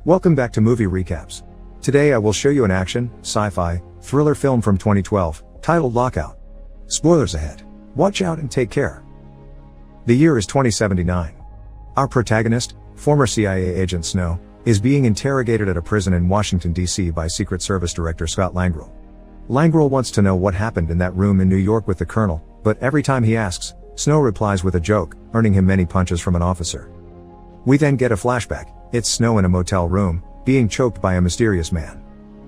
Welcome back to Movie Recaps. Today I will show you an action, sci-fi, thriller film from 2012, titled Lockout. Spoilers ahead. Watch out and take care. The year is 2079. Our protagonist, former CIA agent Snow, is being interrogated at a prison in Washington, D.C. by Secret Service Director Scott Langrenn. Langrenn wants to know what happened in that room in New York with the Colonel, but every time he asks, Snow replies with a joke, earning him many punches from an officer. We then get a flashback. It's Snow in a motel room, being choked by a mysterious man.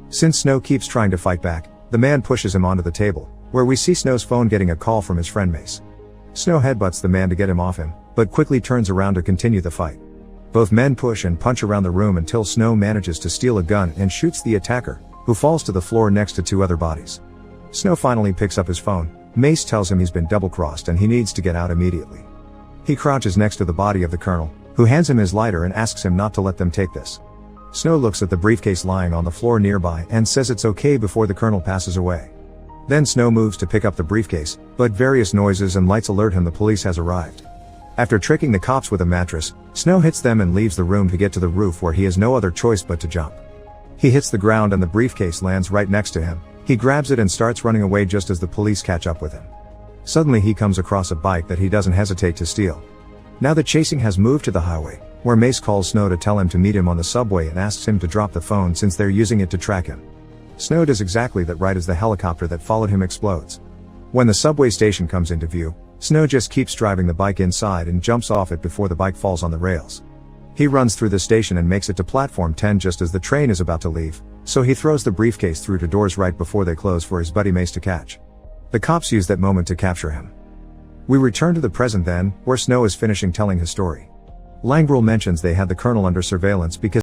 Since Snow keeps trying to fight back, the man pushes him onto the table, where we see Snow's phone getting a call from his friend Mace. Snow headbutts the man to get him off him, but quickly turns around to continue the fight. Both men push and punch around the room until Snow manages to steal a gun and shoots the attacker, who falls to the floor next to two other bodies. Snow finally picks up his phone. Mace tells him he's been double-crossed and he needs to get out immediately. He crouches next to the body of the Colonel, who hands him his lighter and asks him not to let them take this. Snow looks at the briefcase lying on the floor nearby and says it's okay before the Colonel passes away. Then Snow moves to pick up the briefcase, but various noises and lights alert him the police has arrived. After tricking the cops with a mattress, Snow hits them and leaves the room to get to the roof where he has no other choice but to jump. He hits the ground and the briefcase lands right next to him. He grabs it and starts running away just as the police catch up with him. Suddenly he comes across a bike that he doesn't hesitate to steal. Now the chasing has moved to the highway, where Mace calls Snow to tell him to meet him on the subway and asks him to drop the phone since they're using it to track him. Snow does exactly that right as the helicopter that followed him explodes. When the subway station comes into view, Snow just keeps driving the bike inside and jumps off it before the bike falls on the rails. He runs through the station and makes it to platform 10 just as the train is about to leave, so he throws the briefcase through to doors right before they close for his buddy Mace to catch. The cops use that moment to capture him. We return to the present then, where Snow is finishing telling his story. Langrenn mentions they had the Colonel under surveillance because